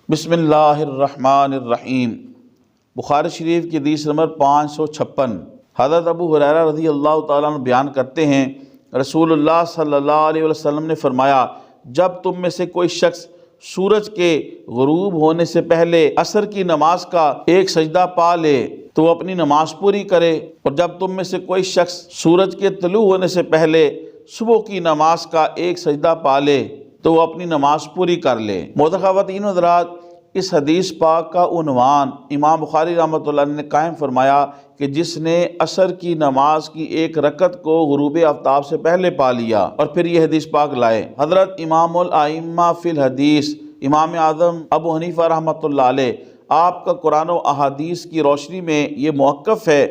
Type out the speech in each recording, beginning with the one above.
بسم اللہ الرحمن الرحیم۔ بخاری شریف کی حدیث نمبر 556۔ حضرت ابو ہریرہ رضی اللہ تعالیٰ عنہ بیان کرتے ہیں، رسول اللہ صلی اللہ علیہ وسلم نے فرمایا، جب تم میں سے کوئی شخص سورج کے غروب ہونے سے پہلے عصر کی نماز کا ایک سجدہ پا لے تو وہ اپنی نماز پوری کرے، اور جب تم میں سے کوئی شخص سورج کے طلوع ہونے سے پہلے صبح کی نماز کا ایک سجدہ پا لے تو وہ اپنی نماز پوری کر لے۔ محترم خواتین و حضرات، اس حدیث پاک کا عنوان امام بخاری رحمۃ اللہ علیہ نے قائم فرمایا کہ جس نے عصر کی نماز کی ایک رکعت کو غروب آفتاب سے پہلے پا لیا، اور پھر یہ حدیث پاک لائے۔ حضرت امام الائمہ فی الحدیث امام اعظم ابو حنیفہ رحمۃ اللہ علیہ، آپ کا قرآن و احادیث کی روشنی میں یہ موقف ہے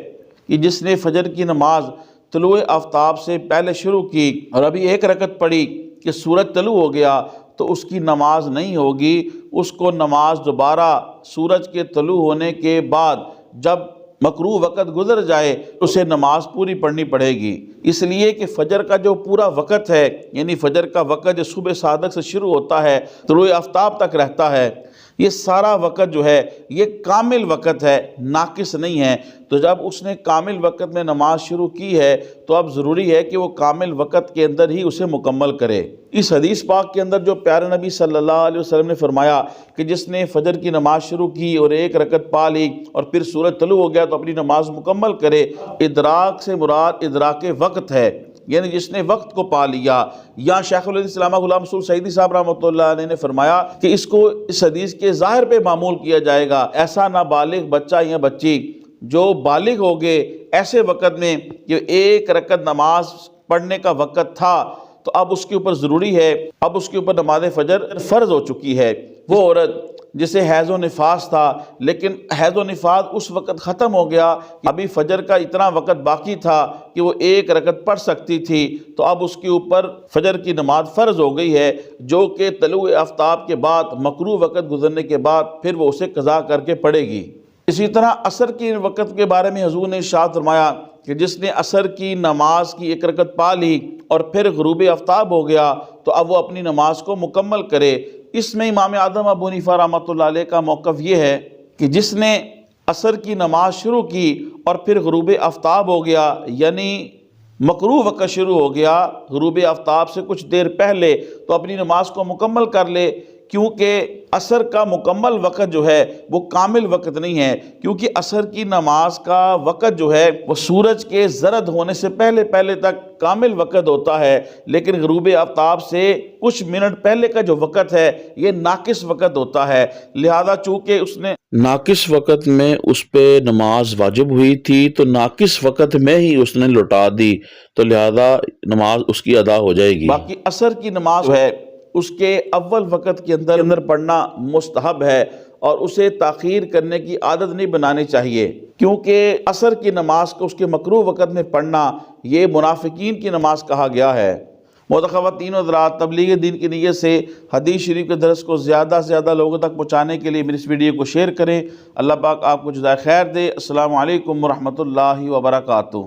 کہ جس نے فجر کی نماز طلوع آفتاب سے پہلے شروع کی اور ابھی ایک رکعت پڑھی کہ سورج طلوع ہو گیا تو اس کی نماز نہیں ہوگی، اس کو نماز دوبارہ سورج کے طلوع ہونے کے بعد جب مکروہ وقت گزر جائے اسے نماز پوری پڑھنی پڑے گی، اس لیے کہ فجر کا جو پورا وقت ہے، یعنی فجر کا وقت جو صبح صادق سے شروع ہوتا ہے طلوع آفتاب تک رہتا ہے، یہ سارا وقت جو ہے یہ کامل وقت ہے، ناقص نہیں ہے۔ تو جب اس نے کامل وقت میں نماز شروع کی ہے تو اب ضروری ہے کہ وہ کامل وقت کے اندر ہی اسے مکمل کرے۔ اس حدیث پاک کے اندر جو پیارے نبی صلی اللہ علیہ وسلم نے فرمایا کہ جس نے فجر کی نماز شروع کی اور ایک رکعت پا لی اور پھر سورج طلوع ہو گیا تو اپنی نماز مکمل کرے، ادراک سے مراد ادراک وقت ہے، یعنی جس نے وقت کو پا لیا۔ یا شیخ الحدیث علامہ غلام رسول سعیدی صاحب رحمۃ اللہ علیہ نے فرمایا کہ اس کو اس حدیث کے ظاہر پہ معمول کیا جائے گا۔ ایسا نابالغ بچہ یا بچی جو بالغ ہو گئے ایسے وقت میں کہ ایک رکعت نماز پڑھنے کا وقت تھا تو اب اس کے اوپر ضروری ہے، اب اس کے اوپر نماز فجر فرض ہو چکی ہے۔ وہ عورت جسے حیض و نفاس تھا لیکن حیض و نفاس اس وقت ختم ہو گیا، ابھی فجر کا اتنا وقت باقی تھا کہ وہ ایک رکعت پڑھ سکتی تھی، تو اب اس کے اوپر فجر کی نماز فرض ہو گئی ہے، جو کہ طلوع آفتاب کے بعد مکروہ وقت گزرنے کے بعد پھر وہ اسے قضا کر کے پڑھے گی۔ اسی طرح عصر کی وقت کے بارے میں حضور نے ارشاد فرمایا کہ جس نے عصر کی نماز کی ایک رکعت پا لی اور پھر غروب آفتاب ہو گیا تو اب وہ اپنی نماز کو مکمل کرے۔ اس میں امام اعظم ابو حنیفہ رحمۃ اللہ علیہ کا موقف یہ ہے کہ جس نے عصر کی نماز شروع کی اور پھر غروب آفتاب ہو گیا، یعنی مکروہ وقت شروع ہو گیا غروب آفتاب سے کچھ دیر پہلے، تو اپنی نماز کو مکمل کر لے، کیونکہ عصر کا مکمل وقت جو ہے وہ کامل وقت نہیں ہے، کیونکہ عصر کی نماز کا وقت جو ہے وہ سورج کے زرد ہونے سے پہلے تک کامل وقت ہوتا ہے، لیکن غروب آفتاب سے کچھ منٹ پہلے کا جو وقت ہے یہ ناقص وقت ہوتا ہے، لہذا چونکہ اس نے ناقص وقت میں اس پہ نماز واجب ہوئی تھی تو ناقص وقت میں ہی اس نے لوٹا دی، تو لہذا نماز اس کی ادا ہو جائے گی۔ باقی عصر کی نماز ہے اس کے اول وقت کے اندر پڑھنا مستحب ہے، اور اسے تاخیر کرنے کی عادت نہیں بنانی چاہیے، کیونکہ عصر کی نماز کو اس کے مکروہ وقت میں پڑھنا یہ منافقین کی نماز کہا گیا ہے۔ محترم خواتین و حضرات، تبلیغ دین کی نیت سے حدیث شریف کے درس کو زیادہ سے زیادہ لوگوں تک پہنچانے کے لیے میری اس ویڈیو کو شیئر کریں۔ اللہ پاک آپ کو جزائے خیر دے۔ السلام علیکم ورحمۃ اللہ وبرکاتہ۔